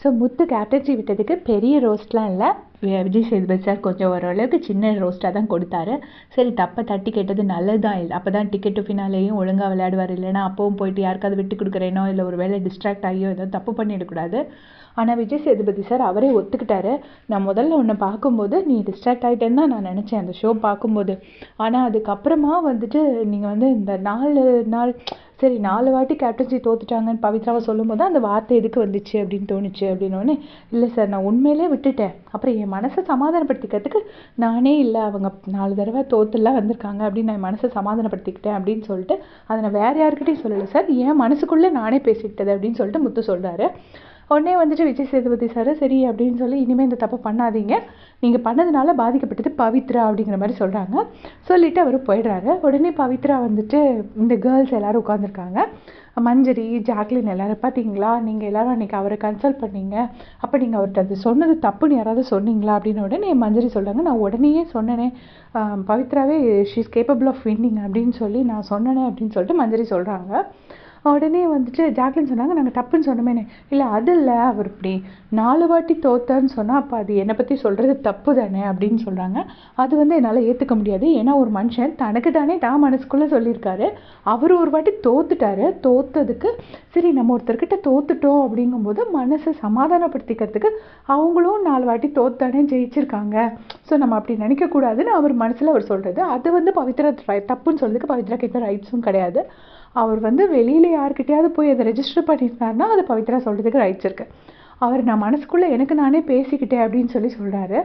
So முத்து captaincy விட்டதுக்கு பெரிய ரோஸ்ட்லாம் இல்லை. விஜய் சேதுபதி சார் கொஞ்சம் ஓரளவுக்கு சின்ன ரோஸ்ட்டாக தான் கொடுத்தாரு. சரி, தப்பை தட்டி கேட்டது நல்லது தான். இல்லை அப்போ தான் டிக்கெட்டு ஃபினாலேயும் ஒழுங்காக விளையாடுவார். இல்லைனா அப்பவும் போயிட்டு யாருக்காவது விட்டு கொடுக்குறேனோ இல்லை ஒரு வேளை டிஸ்ட்ராக்ட் ஆகியோ ஏதோ தப்பு பண்ணிடக்கூடாது. ஆனால் விஜய் சேதுபதி சார் அவரே ஒத்துக்கிட்டாரு. நான் முதல்ல ஒன்று பார்க்கும்போது நீ டிஸ்ட்ராக்ட் ஆகிட்டேன்னு தான் நான் நினச்சேன் அந்த ஷோ பார்க்கும்போது. ஆனால் அதுக்கப்புறமா வந்துட்டு நீங்கள் வந்து இந்த 4 நாள் சரி 4 வாட்டி கேப்டன்சி தோத்துட்டாங்கன்னு பவித்ராவை சொல்லும்போது அந்த வார்த்தை எதுக்கு வந்துச்சு அப்படின்னு தோணுச்சு அப்படின்னோடனே, இல்லை சார் நான் உண்மையிலே விட்டுட்டேன். அப்புறம் என் மனசை சமாதானப்படுத்திக்கிறதுக்கு நானே இல்லை அவங்க 4 தடவை தோத்துலாம் வந்திருக்காங்க அப்படின்னு நான் மனசை சமாதானப்படுத்திக்கிட்டேன் அப்படின்னு சொல்லிட்டு அதை நான் வேறு யாருக்கிட்டையும் சொல்லலை சார், என் மனசுக்குள்ளே நானே பேசிக்கிட்டது அப்படின்னு சொல்லிட்டு முத்து சொல்கிறாரு. உடனே வந்துட்டு விஜய் சேதுபதி சார் சரி அப்படின்னு சொல்லி இனிமேல் இந்த தப்பை பண்ணாதீங்க, நீங்கள் பண்ணதுனால பாதிக்கப்பட்டது பவித்ரா அப்படிங்கிற மாதிரி சொல்கிறாங்க. சொல்லிவிட்டு அவர் போயிடுறாரு. உடனே பவித்ரா வந்துட்டு இந்த கேர்ள்ஸ் எல்லோரும் உட்காந்துருக்காங்க. மஞ்சரி, ஜாக்லின் எல்லோரும் பார்த்தீங்களா, நீங்கள் எல்லோரும் அன்றைக்கி அவரை கன்சல்ட் பண்ணீங்க, அப்போ நீங்கள் அவர்கிட்ட அது சொன்னது தப்புன்னு யாராவது சொன்னீங்களா அப்படின்னு உடனே மஞ்சரி சொல்கிறாங்க, நான் உடனேயே சொன்னேனே பவித்ராவே she is capable of winning அப்படின்னு சொல்லி நான் சொன்னேனே அப்படின்னு சொல்லிட்டு மஞ்சரி சொல்கிறாங்க. உடனே வந்துட்டு ஜாக்லின் சொன்னாங்க, நாங்கள் தப்புன்னு சொன்னோமேனே. இல்லை அது இல்லை, அவர் இப்படி 4 வாட்டி தோத்தான்னு சொன்னால் அப்போ அது என்னை பற்றி சொல்கிறது தப்பு தானே அப்படின்னு சொல்கிறாங்க. அது வந்து என்னால் ஏற்றுக்க முடியாது. ஏன்னா ஒரு மனுஷன் தனக்கு தானே தான் மனசுக்குள்ளே சொல்லியிருக்காரு. அவர் ஒரு வாட்டி தோத்துட்டாரு. தோத்ததுக்கு சரி நம்ம ஒருத்தர்கிட்ட தோத்துட்டோம் அப்படிங்கும்போது மனசை சமாதானப்படுத்திக்கிறதுக்கு அவங்களும் 4 வாட்டி தோத்தானே ஜெயிச்சிருக்காங்க. ஸோ நம்ம அப்படி நினைக்கக்கூடாதுன்னு அவர் மனசில் அவர் சொல்கிறது. அது வந்து பவித்ரா தப்புன்னு சொல்கிறதுக்கு பவித்ராக்கு எந்த ரைட்ஸும் கிடையாது. அவர் வந்து வெளியில் யார்கிட்டையாவது போய் அதை ரெஜிஸ்டர் பண்ணியிருந்தாருன்னா அதை பவித்ரா சொல்கிறதுக்கு ரைட்ஸ் இருக்குது. அவர் நான் மனசுக்குள்ளே எனக்கு நானே பேசிக்கிட்டேன் அப்படின்னு சொல்லி சொல்கிறாரு.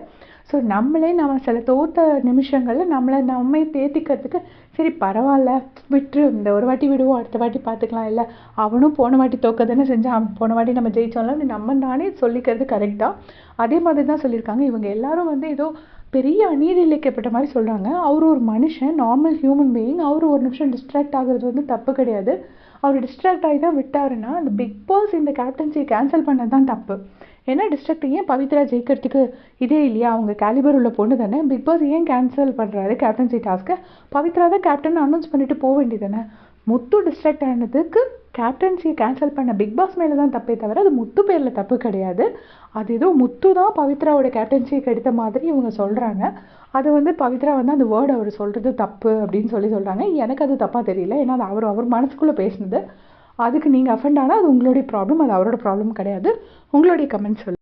ஸோ நம்ம சில தோத்த நிமிஷங்களில் நம்மை தேத்திக்கிறதுக்கு சரி பரவாயில்ல விட்டுரு, இந்த ஒரு வாட்டி விடுவோம், அடுத்த வாட்டி பார்த்துக்கலாம், இல்லை அவனும் போன வாட்டி தோக்க தானே செஞ்சான், போன வாட்டி நம்ம ஜெயிச்சோம்ல நம்ம நானே சொல்லிக்கிறது கரெக்டாக. அதே மாதிரி தான் சொல்லியிருக்காங்க. இவங்க எல்லாரும் வந்து ஏதோ பெரிய அநீதி இழைக்கப்பட்ட மாதிரி சொல்கிறாங்க. அவர் ஒரு மனுஷன், நார்மல் ஹியூமன் பீயிங். அவர் ஒரு நிமிஷம் டிஸ்ட்ராக்ட் ஆகுறது வந்து தப்பு கிடையாது. அவர் டிஸ்ட்ராக்ட் ஆகி தான் விட்டாருன்னா அந்த பிக் பாஸ் இந்த கேப்டன்சியை கேன்சல் பண்ணது தான் தப்பு. ஏன்னா டிஸ்ட்ராக்ட் ஏன் பவித்ரா ஜெயிக்கிறதுக்கு இதே இல்லையா, அவங்க கேலிபர் உள்ள பொண்ணு தானே. பிக் பாஸ் ஏன் கேன்சல் பண்ணுறாரு கேப்டன்சி டாஸ்க்கை? பவித்ரா தான் கேப்டன் அனௌன்ஸ் பண்ணிட்டு போக வேண்டியதானே. முத்து டிஸ்ட்ராக்ட் ஆனதுக்கு கேப்டன்சியை கேன்சல் பண்ண பிக் பாஸ் மேலே தான் தப்பே தவிர அது முத்து பேரில் தப்பு கிடையாது. அது ஏதோ முத்து தான் பவித்ராவோட கேப்டன்சியை கெடுத்த மாதிரி இவங்க சொல்கிறாங்க. அது வந்து பவித்ரா வந்து அந்த வேர்டு அவர் சொல்கிறது தப்பு அப்படின்னு சொல்கிறாங்க. எனக்கு அது தப்பாக தெரியல. ஏன்னா அது அவர் மனசுக்குள்ளே பேசினது. அதுக்கு நீங்கள் அஃபெண்ட் ஆனால் அது உங்களுடைய ப்ராப்ளம், அது அவரோட ப்ராப்ளம் கிடையாது. உங்களுடைய கமெண்ட் சொல்லு.